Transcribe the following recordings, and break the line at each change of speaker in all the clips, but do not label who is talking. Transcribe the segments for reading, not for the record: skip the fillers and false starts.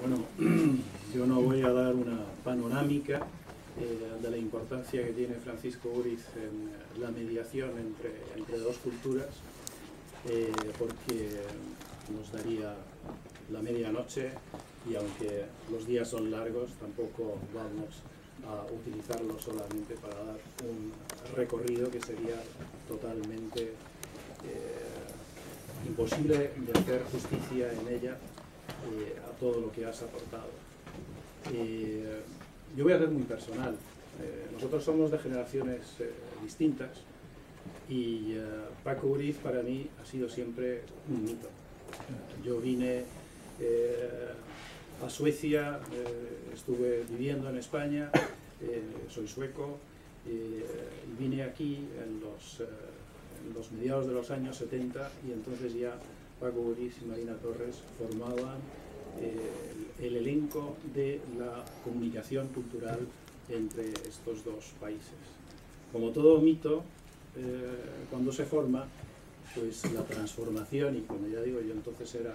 Bueno, yo no voy a dar una panorámica de la importancia que tiene Francisco Uriz en la mediación entre dos culturas, porque nos daría la medianoche y aunque los días son largos, tampoco vamos a utilizarlo solamente para dar un recorrido que sería totalmente imposible de hacer justicia en ella a todo lo que has aportado. Yo voy a ser muy personal. Nosotros somos de generaciones distintas y Paco Uriz para mí ha sido siempre un mito. Yo vine a Suecia, estuve viviendo en España, soy sueco, y vine aquí en los mediados de los años 70 y entonces ya Paco Uriz y Marina Torres formaban el elenco de la comunicación cultural entre estos dos países. Como todo mito, cuando se forma, pues la transformación, y como ya digo, yo entonces era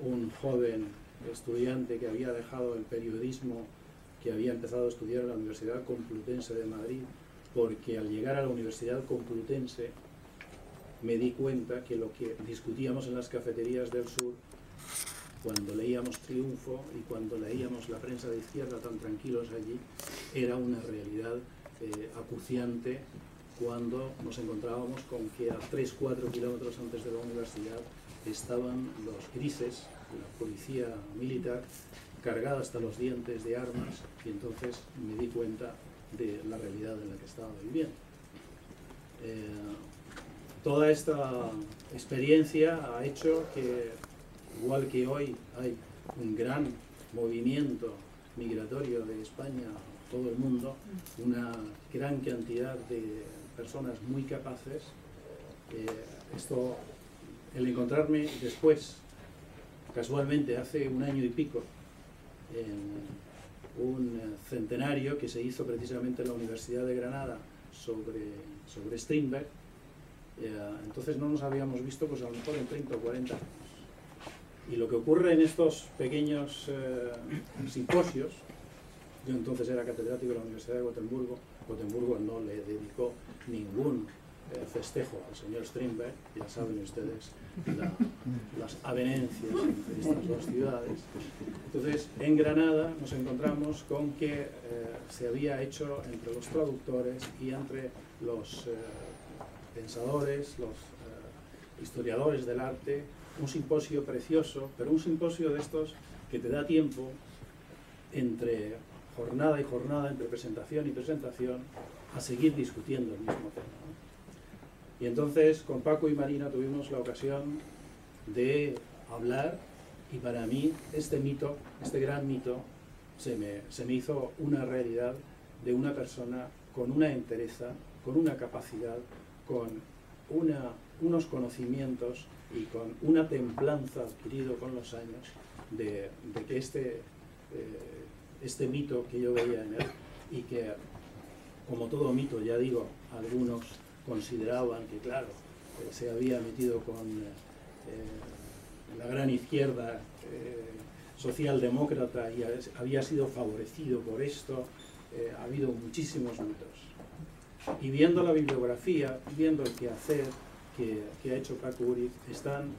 un joven estudiante que había dejado el periodismo, que había empezado a estudiar en la Universidad Complutense de Madrid, porque al llegar a la Universidad Complutense me di cuenta que lo que discutíamos en las cafeterías del sur, cuando leíamos Triunfo y cuando leíamos la prensa de izquierda tan tranquilos allí, era una realidad acuciante cuando nos encontrábamos con que a 3-4 kilómetros antes de la universidad estaban los grises, la policía militar, cargada hasta los dientes de armas, y entonces me di cuenta de la realidad en la que estaba viviendo. Toda esta experiencia ha hecho que, igual que hoy hay un gran movimiento migratorio de España a todo el mundo, una gran cantidad de personas muy capaces, el encontrarme después, casualmente hace un año y pico, en un centenario que se hizo precisamente en la Universidad de Granada sobre Strindberg, entonces no nos habíamos visto pues a lo mejor en 30 o 40 años. Y lo que ocurre en estos pequeños simposios, yo entonces era catedrático de la Universidad de Gotemburgo, Gotemburgo no le dedicó ningún festejo al señor Strindberg, ya saben ustedes las avenencias entre estas dos ciudades. Entonces, en Granada nos encontramos con que se había hecho entre los traductores y entre los pensadores, los historiadores del arte, un simposio precioso, pero un simposio de estos que te da tiempo entre jornada y jornada, entre presentación y presentación, a seguir discutiendo el mismo tema, ¿no? Y entonces con Paco y Marina tuvimos la ocasión de hablar, y para mí este mito, este gran mito, se me hizo una realidad de una persona con una entereza, con una capacidad, con unos conocimientos y con una templanza adquirido con los años de que este mito que yo veía en él, y que, como todo mito, ya digo, algunos consideraban que, claro, se había metido con la gran izquierda socialdemócrata y había sido favorecido por esto. Ha habido muchísimos mitos. Y viendo la bibliografía, viendo el quehacer que ha hecho Paco Uriz, están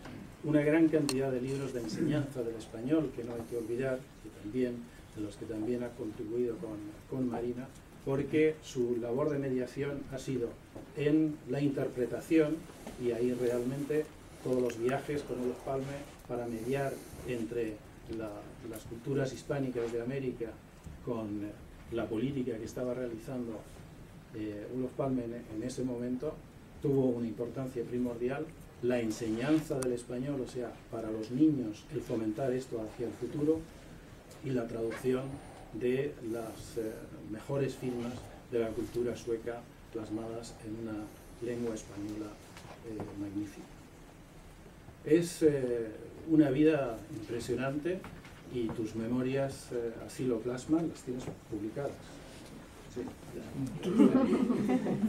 una gran cantidad de libros de enseñanza del español, que no hay que olvidar, en los que también ha contribuido con Marina, porque su labor de mediación ha sido en la interpretación, y ahí realmente todos los viajes con Olof Palme para mediar entre las culturas hispánicas de América con la política que estaba realizando Olof Palme en ese momento, tuvo una importancia primordial. La enseñanza del español, o sea, para los niños, el fomentar esto hacia el futuro, y la traducción de las mejores firmas de la cultura sueca plasmadas en una lengua española magnífica. Es una vida impresionante, y tus memorias así lo plasman, las tienes publicadas. Sí.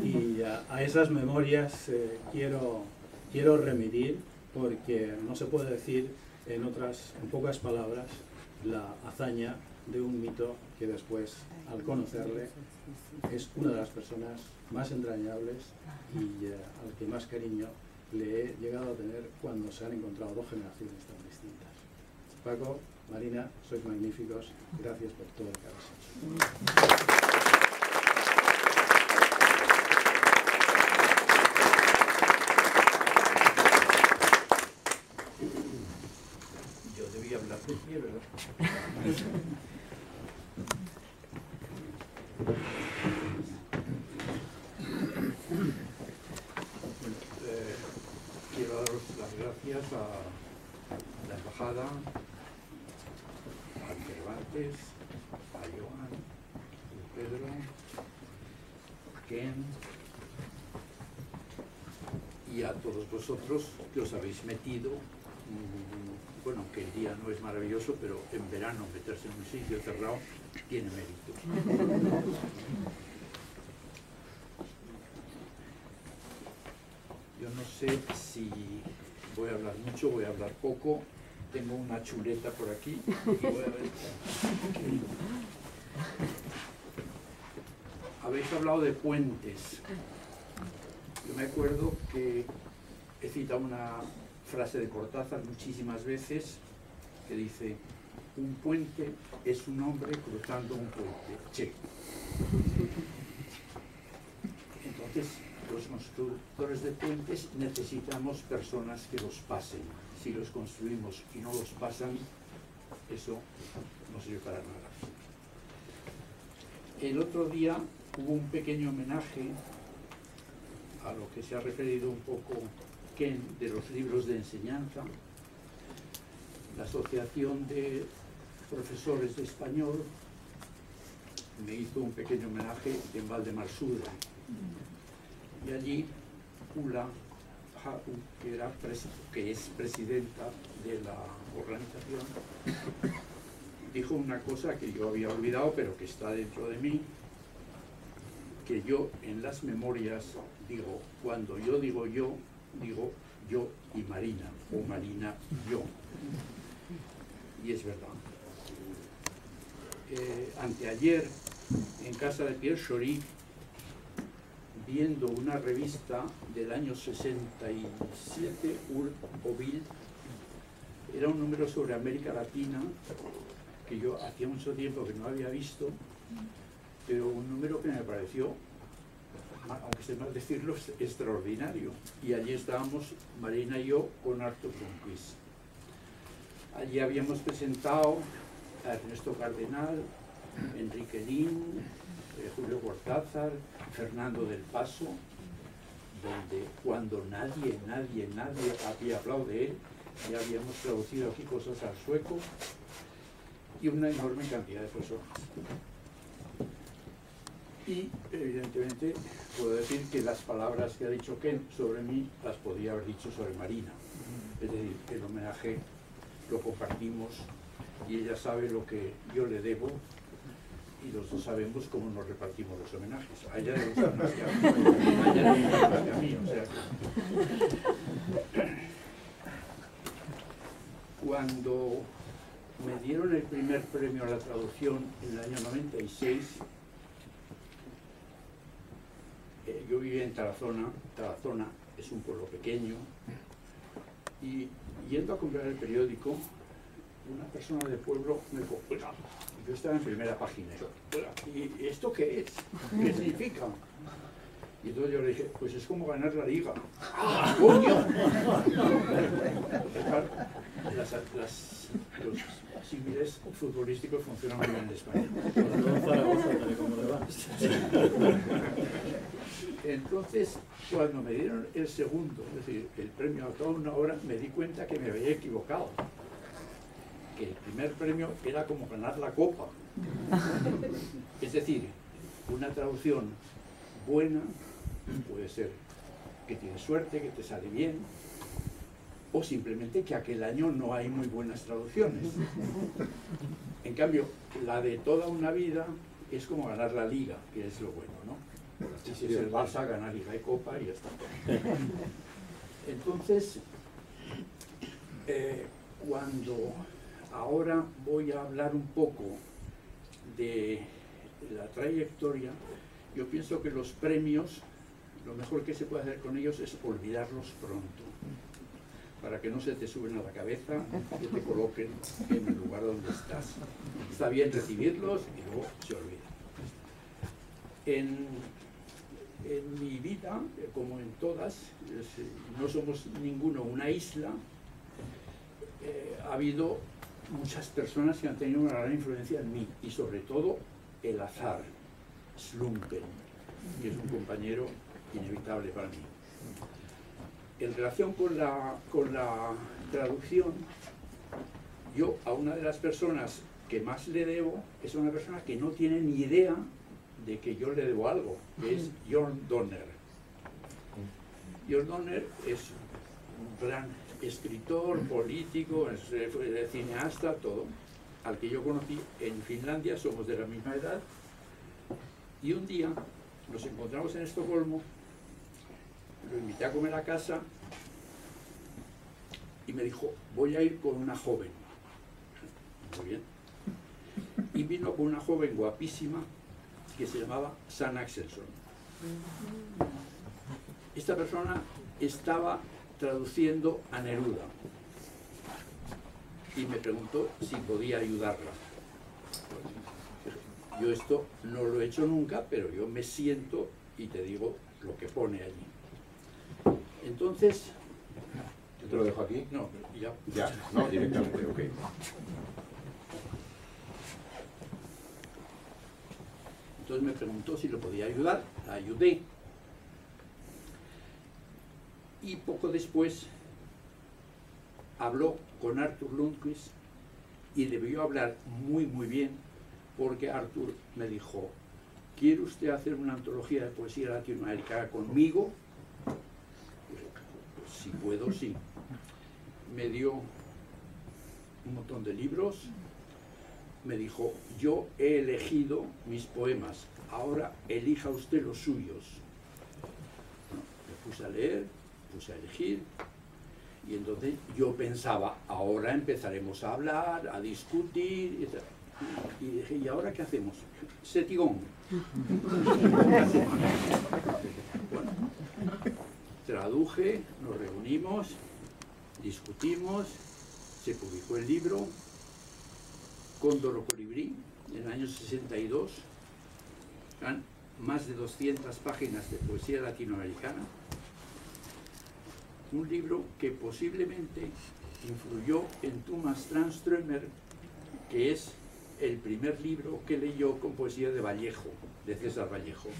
Y a esas memorias quiero remitir, porque no se puede decir en pocas palabras la hazaña de un mito que después, al conocerle, es una de las personas más entrañables y al que más cariño le he llegado a tener cuando se han encontrado dos generaciones tan distintas. Paco, Marina, sois magníficos. Gracias por todo lo que habéis hecho. Hablar de pie, ¿verdad? Bueno, quiero daros las gracias a la embajada, a Cervantes, a Joan, a Pedro, a Ken y a todos vosotros que os habéis metido. Bueno, que el día no es maravilloso, pero en verano meterse en un sitio cerrado tiene mérito. Yo no sé si voy a hablar mucho, voy a hablar poco. Tengo una chuleta por aquí y voy a ver. Habéis hablado de puentes. Yo me acuerdo que he citado una frase de Cortázar muchísimas veces que dice: un puente es un hombre cruzando un puente. Che. Entonces, los constructores de puentes necesitamos personas que los pasen. Si los construimos y no los pasan, eso no sirve para nada. El otro día hubo un pequeño homenaje a lo que se ha referido un poco de los libros de enseñanza. La Asociación de Profesores de Español me hizo un pequeño homenaje en Valdemarsura y allí Ula, que es presidenta de la organización, dijo una cosa que yo había olvidado pero que está dentro de mí, que yo en las memorias digo, cuando yo digo yo, digo yo y Marina, o Marina y yo. Y es verdad. Anteayer, en casa de Pierre Chory, viendo una revista del año 67, Ur o Bild, era un número sobre América Latina, que yo hacía mucho tiempo que no había visto, pero un número que me pareció, aunque sé mal decirlo, extraordinario. Y allí estábamos Marina y yo con Arthur Blomqvist. Allí habíamos presentado a Ernesto Cardenal, Enrique Lin, Julio Cortázar, Fernando del Paso, donde cuando nadie había hablado de él, ya habíamos traducido aquí cosas al sueco, y una enorme cantidad de personas. Y evidentemente puedo decir que las palabras que ha dicho Ken sobre mí las podía haber dicho sobre Marina. Es decir, el homenaje lo compartimos y ella sabe lo que yo le debo y los dos sabemos cómo nos repartimos los homenajes. A ella le gustan más que a mí, a ella le gustan más que a mí. O sea, cuando me dieron el primer premio a la traducción en el año 96, yo vivía en Tarazona. Tarazona es un pueblo pequeño, y yendo a comprar el periódico, una persona del pueblo me dijo, oiga, yo estaba en primera página, ¿y esto qué es? ¿Qué significa? Y entonces yo le dije, pues es como ganar la liga. ¡Ah, coño! Los símiles futbolísticos funcionan muy bien en España. Entonces, cuando me dieron el segundo, es decir, el premio a toda una hora, me di cuenta que me había equivocado. Que el primer premio era como ganar la copa. Es decir, una traducción buena puede ser que tienes suerte, que te sale bien, o simplemente que aquel año no hay muy buenas traducciones. En cambio, la de toda una vida es como ganar la liga, que es lo bueno, ¿no? Y si es el Barça, gana liga y copa y ya está. Entonces, cuando
ahora voy a hablar un poco de la trayectoria. Yo pienso que los premios, lo mejor que se puede hacer con ellos es olvidarlos pronto, para que no se te suben a la cabeza y te coloquen en el lugar donde estás. Está bien recibirlos y luego se olvidan. En mi vida, como en todas, no somos ninguno una isla. Ha habido muchas personas que han tenido una gran influencia en mí, y sobre todo el azar, Slumpen, que es un compañero inevitable para mí. En relación con la traducción, yo a una de las personas que más le debo es una persona que no tiene ni idea de que yo le debo algo, que es Jørn Donner. Jørn Donner es un gran escritor, político, cineasta, todo, al que yo conocí en Finlandia, somos de la misma edad, y un día nos encontramos en Estocolmo, lo invité a comer a casa y me dijo, voy a ir con una joven. Muy bien. Y vino con una joven guapísima que se llamaba Sanna Axelsson. Esta persona estaba traduciendo a Neruda y me preguntó si podía ayudarla. Yo esto no lo he hecho nunca, pero yo me siento y te digo lo que pone allí. Entonces...
¿Yo te lo dejo aquí?
No, ya.
Ya, no, directamente, ok.
Entonces me preguntó si lo podía ayudar, la ayudé. Y poco después habló con Arthur Lundquist y debió hablar muy bien, porque Arthur me dijo, ¿quiere usted hacer una antología de poesía latinoamericana conmigo? Pues, si puedo, sí. Me dio un montón de libros, me dijo, yo he elegido mis poemas, ahora elija usted los suyos. Bueno, me puse a leer, puse a elegir, y entonces yo pensaba, ahora empezaremos a hablar, a discutir, y dije, ¿y ahora qué hacemos? Setigón. Bueno, traduje, nos reunimos, discutimos, se publicó el libro, Cóndor Colibrí, en el año 62, eran más de 200 páginas de poesía latinoamericana, un libro que posiblemente influyó en Thomas Tranströmer, que es el primer libro que leyó con poesía de Vallejo, de César Vallejo.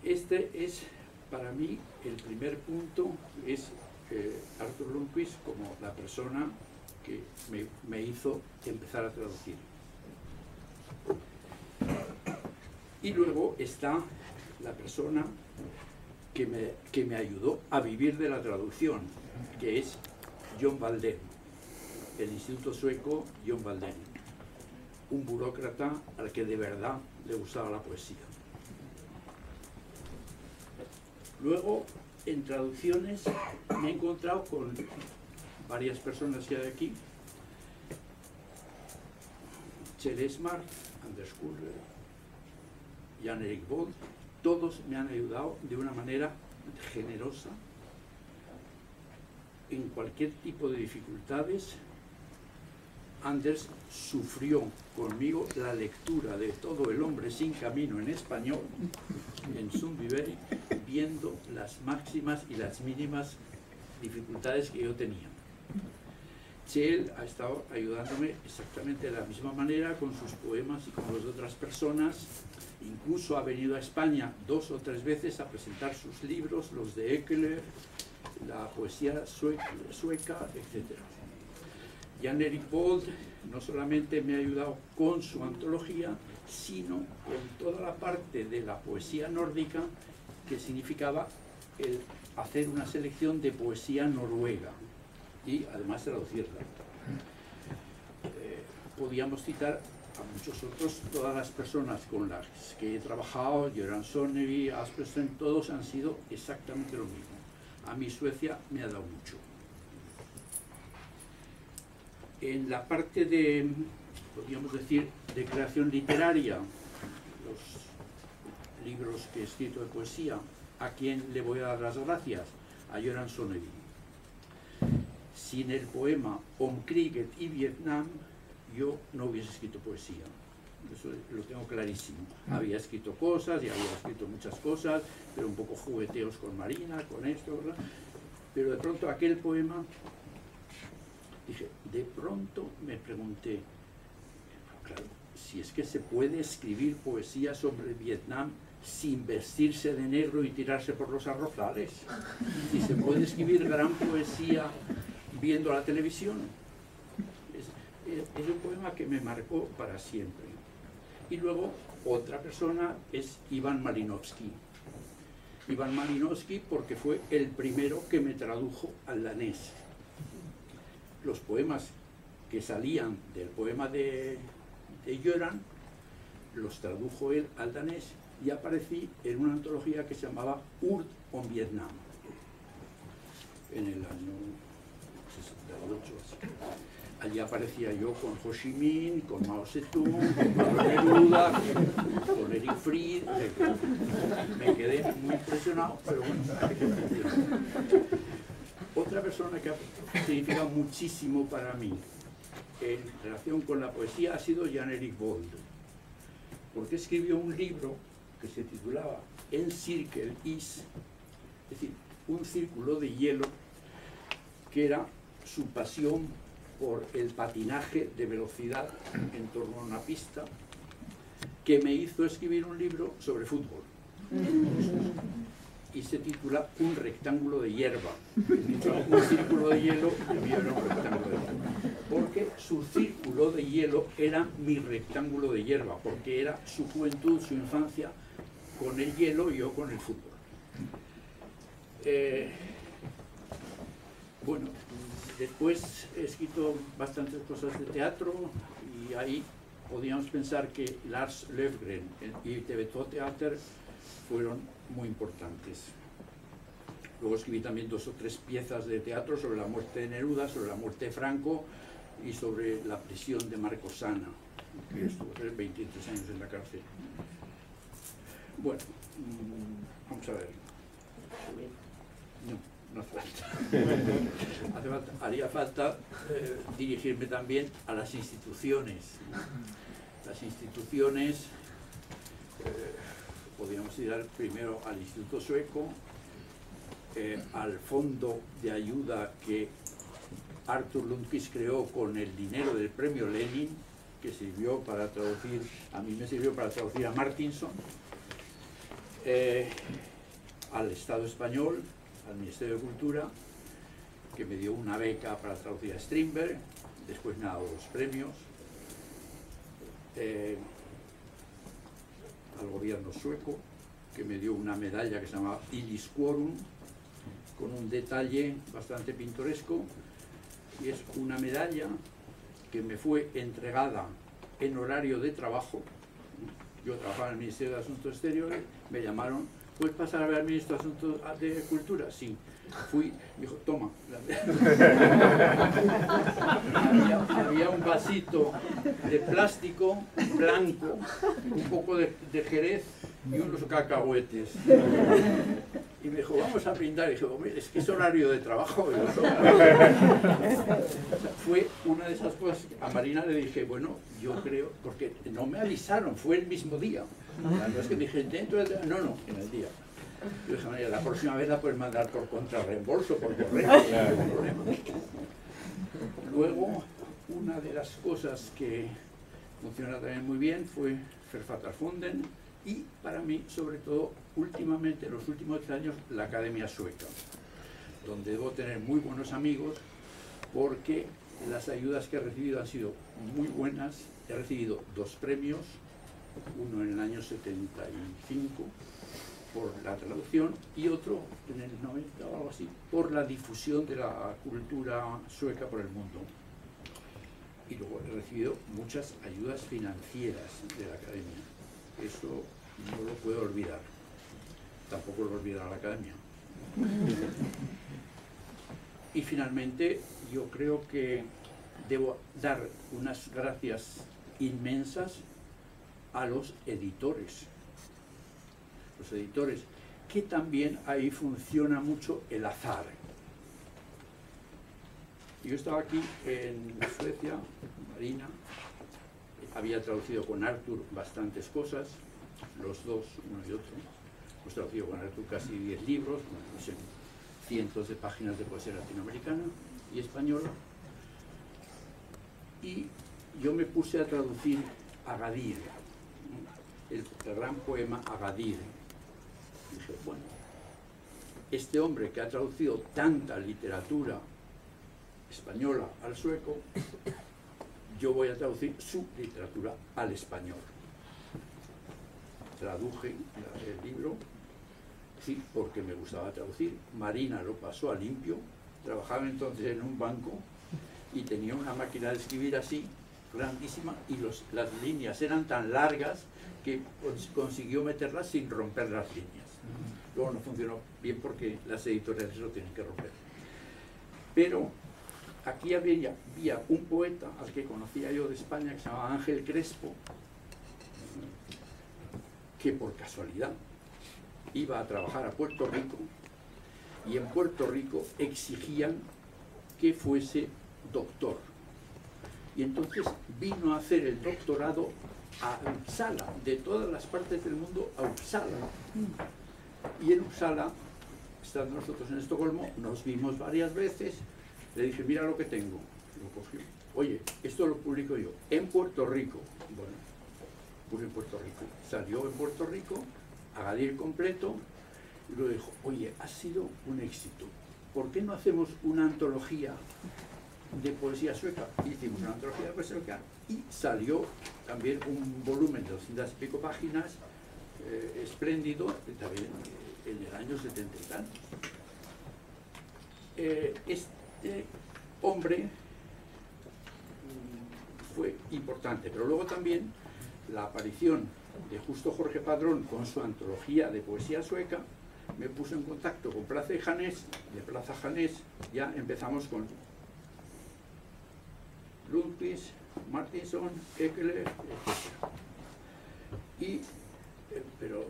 Este es, para mí, el primer punto, es Arthur Lundquist como la persona que me hizo empezar a traducir. Y luego está la persona que me ayudó a vivir de la traducción, que es John Valdén, el Instituto Sueco John Valdén, un burócrata al que de verdad le gustaba la poesía. Luego, en traducciones, me he encontrado con varias personas que hay aquí, Kjell Esmark, Anders Kuller, Jan-Erik Vold, todos me han ayudado de una manera generosa en cualquier tipo de dificultades. Anders sufrió conmigo la lectura de Todo el hombre sin camino en español, en Sundbyberg, viendo las máximas y las mínimas dificultades que yo tenía. Kjell ha estado ayudándome exactamente de la misma manera con sus poemas y con las otras personas. Incluso ha venido a España 2 o 3 veces a presentar sus libros, los de Ekeler, la poesía sueca, etc. Jan-Erik Vold no solamente me ha ayudado con su antología, sino con toda la parte de la poesía nórdica, que significaba el hacer una selección de poesía noruega y además traducirla. Podíamos citar a muchos otros, todas las personas con las que he trabajado, Göran Sonnevi, Asperström, todos han sido exactamente lo mismo. A mí Suecia me ha dado mucho. En la parte de, podríamos decir, de creación literaria, los libros que he escrito de poesía, ¿a quién le voy a dar las gracias? A Göran Sonnevi. Sin el poema Om Kriget y Vietnam, yo no hubiese escrito poesía. Eso lo tengo clarísimo. Había escrito cosas y había escrito muchas cosas, pero un poco jugueteos con Marina, con esto, ¿verdad? Pero de pronto aquel poema, dije, de pronto me pregunté, claro, si es que se puede escribir poesía sobre Vietnam sin vestirse de negro y tirarse por los arrozales, si se puede escribir gran poesía viendo la televisión. Es un poema que me marcó para siempre. Y luego otra persona es Iván Malinovský. Iván Malinovský porque fue el primero que me tradujo al danés. Los poemas que salían del poema de Göran los tradujo él al danés y aparecí en una antología que se llamaba Urt om Vietnam en el año 68 así. Allí aparecía yo con Ho Chi Minh, con Mao Zedong, con Pablo Neruda, con Eric Fried. Me quedé muy impresionado, pero bueno. Otra persona que ha significado muchísimo para mí en relación con la poesía ha sido Jan-Erik Vold, porque escribió un libro que se titulaba En Cirkel Is, es decir, un círculo de hielo, que era su pasión por el patinaje de velocidad en torno a una pista, que me hizo escribir un libro sobre fútbol. Y se titula Un rectángulo de hierba. Un círculo de hielo, el mío era un rectángulo de hierba. Porque su círculo de hielo era mi rectángulo de hierba, porque era su juventud, su infancia, con el hielo y yo con el fútbol. Bueno, después he escrito bastantes cosas de teatro y ahí podríamos pensar que Lars Löfgren y TV2 Theater fueron muy importantes. Luego escribí también 2 o 3 piezas de teatro sobre la muerte de Neruda, sobre la muerte de Franco y sobre la prisión de Marcosana, que estuvo 23 años en la cárcel. Bueno, vamos a ver. No hace falta. Haría falta dirigirme también a las instituciones. Las instituciones, podríamos ir primero al Instituto Sueco, al fondo de ayuda que Arthur Lundquist creó con el dinero del premio Lenin, que sirvió para traducir, a mí me sirvió para traducir a Martinson, al Estado español, al Ministerio de Cultura, que me dio una beca para traducir a Strindberg, después me ha dado los premios, al gobierno sueco, que me dio una medalla que se llama Illis Quorum, con un detalle bastante pintoresco, y es una medalla que me fue entregada en horario de trabajo. Yo trabajaba en el Ministerio de Asuntos Exteriores, me llamaron, ¿puedes pasar a ver al Ministro de Asuntos de Cultura? Sí. Fui, dijo, toma. Había un vasito de plástico blanco, un poco de jerez y unos cacahuetes. Y me dijo, vamos a brindar. Y dije, hombre, es que es horario de trabajo. Fue una de esas cosas. A Marina le dije, bueno, yo creo, porque no me avisaron, fue el mismo día. No es que me dije, dentro del día. No, en el día. Yo dije, María, la próxima vez la puedes mandar por contrarreembolso, por correo, no hay problema. Luego, una de las cosas que funciona también muy bien fue Författarfonden y, para mí, sobre todo, últimamente, en los últimos 3 años, la Academia Sueca, donde debo tener muy buenos amigos porque las ayudas que he recibido han sido muy buenas. He recibido 2 premios, uno en el año 75, por la traducción, y otro en el 90 o algo así, por la difusión de la cultura sueca por el mundo. Y luego he recibido muchas ayudas financieras de la Academia. Eso no lo puedo olvidar. Tampoco lo olvidará la Academia. Y finalmente, yo creo que debo dar unas gracias inmensas a los editores. Los editores, que también ahí funciona mucho el azar. Yo estaba aquí en Suecia, Marina, había traducido con Arthur bastantes cosas, los dos, uno y otro. Hemos traducido con Arthur casi 10 libros, bueno, no sé, cientos de páginas de poesía latinoamericana y española. Y yo me puse a traducir Agadir, el gran poema Agadir. Dije, bueno, este hombre que ha traducido tanta literatura española al sueco, yo voy a traducir su literatura al español. Traduje el libro, sí, porque me gustaba traducir. Marina lo pasó a limpio, trabajaba entonces en un banco y tenía una máquina de escribir así, grandísima, y las líneas eran tan largas que consiguió meterlas sin romper las líneas. Luego no funcionó bien porque las editoriales lo tienen que romper. Pero aquí había un poeta al que conocía yo de España que se llamaba Ángel Crespo, que por casualidad iba a trabajar a Puerto Rico, y en Puerto Rico exigían que fuese doctor. Y entonces vino a hacer el doctorado a Uppsala, de todas las partes del mundo a Uppsala. Y en Uppsala, estando nosotros en Estocolmo, nos vimos varias veces. Le dije, mira lo que tengo. Lo cogió. Oye, esto lo publico yo en Puerto Rico. Bueno, puse en Puerto Rico. Salió en Puerto Rico, Agadir completo, y luego dijo, oye, ha sido un éxito. ¿Por qué no hacemos una antología de poesía sueca? Hicimos una antología de poesía sueca y salió también un volumen de 200 y pico páginas, espléndido, también en el año 70 y tantos. Este hombre fue importante, pero luego también la aparición de Justo Jorge Padrón con su antología de poesía sueca me puso en contacto con Plaza Janés. De Plaza Janés ya empezamos con Lundqvist, Martinson, Ekler, etc. Pero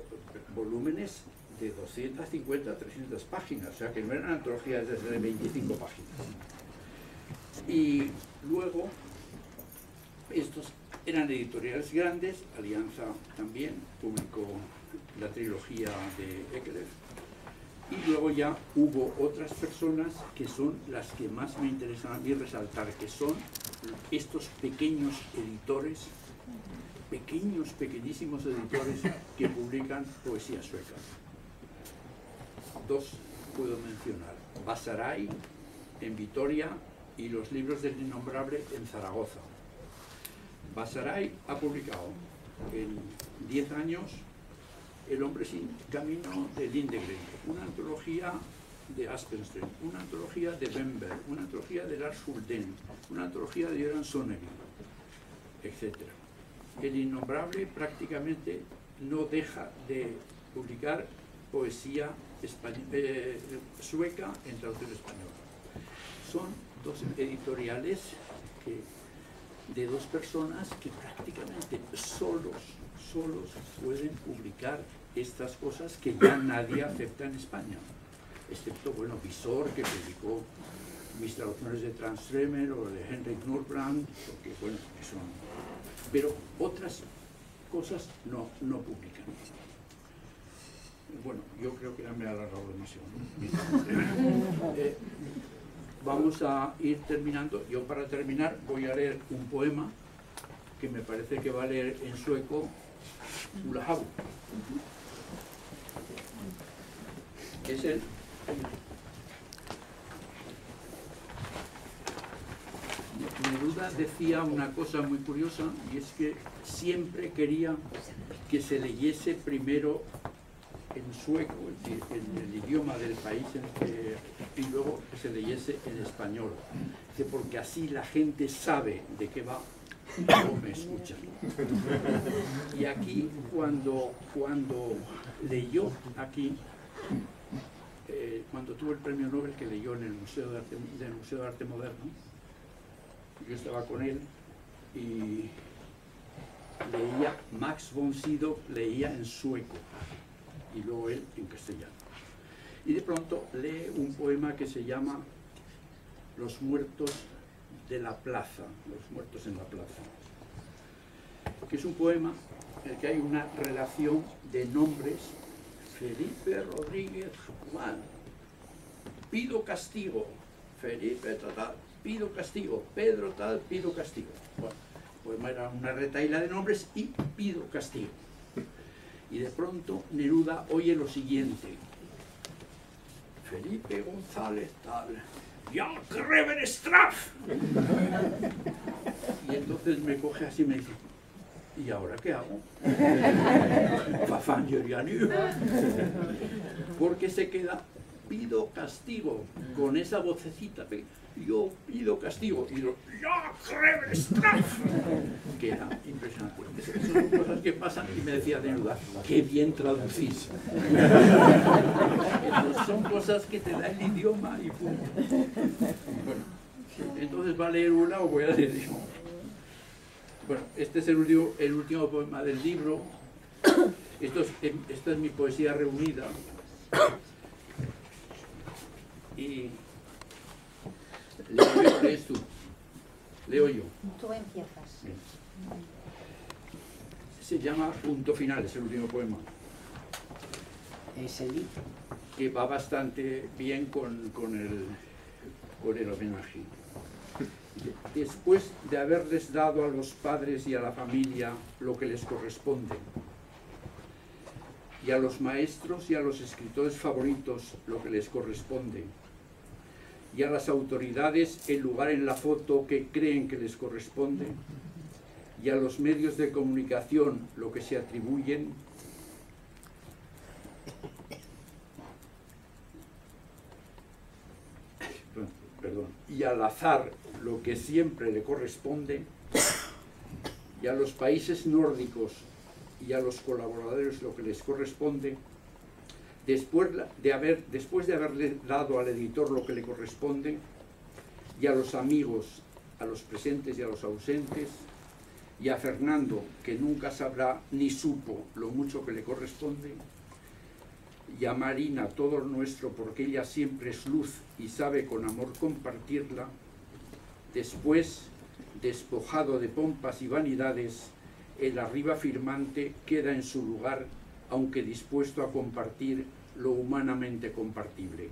volúmenes de 250 a 300 páginas, o sea que no eran antologías de 25 páginas. Y luego, estos eran editoriales grandes, Alianza también publicó la trilogía de Ekler, y luego ya hubo otras personas que son las que más me interesan a mí resaltar, que son estos pequeños editores, pequeñísimos editores que publican poesía sueca. Dos puedo mencionar, Basaray en Vitoria y los libros del Innombrable en Zaragoza. Basaray ha publicado en 10 años El hombre sin camino de Lindegren, una antología de Aspenström, una antología de Bemberg, una antología de Lars Hulden, una antología de Göran Sonnevi, etc. El Innombrable prácticamente no deja de publicar poesía sueca en traducción española. Son dos editoriales de dos personas que prácticamente solos pueden publicar estas cosas que ya nadie acepta en España, excepto, bueno, Visor, que publicó mis traducciones de Tranströmer o de Henrik Nordbrand, porque, bueno, que son... pero otras cosas no publican. Bueno, yo creo que ya me he alargado demasiado, ¿no? Vamos a ir terminando. Yo, para terminar, voy a leer un poema que me parece que va a leer en sueco Ulla Havu. Es el... Neruda decía una cosa muy curiosa, y es que siempre quería que se leyese primero en sueco, es decir, en el idioma del país, y luego que se leyese en español. Dice, porque así la gente sabe de qué va o me escuchan. Y aquí, cuando leyó aquí, cuando tuvo el premio Nobel que leyó en el Museo de Arte Moderno, yo estaba con él y leía, Max von Sydow leía en sueco y luego él en castellano. Y de pronto lee un poema que se llama Los muertos de la plaza, los muertos en la plaza, que es un poema en el que hay una relación de nombres: Felipe Rodríguez Juan, pido castigo, Felipe tal, pido castigo, Pedro tal, pido castigo. Bueno, el poema era una retahíla de nombres y pido castigo. Y de pronto Neruda oye lo siguiente: Felipe González tal, ¡Ya Greven Straff! Y entonces me coge así y me dice: ¿y ahora qué hago? Fafán Gioriani. Porque se queda, pido castigo, con esa vocecita, yo pido castigo, y lo, ¡Ya Greven Straff! Que era impresionante. Esas son cosas que pasan, y me decía Neruda: ¡qué bien traducís! Entonces, son cosas que te da el idioma y punto. Bueno, entonces va a leer una o voy a leer yo. Bueno, este es el último poema del libro. Esta es mi poesía reunida. Y leo yo, lees tú. Leo yo.
Tú empiezas.
Bien. Se llama Punto Final, es el último poema.
Es el libro.
Que va bastante bien con el homenaje. Después de haberles dado a los padres y a la familia lo que les corresponde, y a los maestros y a los escritores favoritos lo que les corresponde, y a las autoridades el lugar en la foto que creen que les corresponde, y a los medios de comunicación lo que se atribuyen, y al azar lo que siempre le corresponde, y a los países nórdicos y a los colaboradores lo que les corresponde, después de haberle dado al editor lo que le corresponde, y a los amigos, a los presentes y a los ausentes, y a Fernando, que nunca sabrá ni supo lo mucho que le corresponde, y a Marina, todo lo nuestro, porque ella siempre es luz y sabe con amor compartirla. Después, despojado de pompas y vanidades, el arriba firmante queda en su lugar, aunque dispuesto a compartir lo humanamente compartible.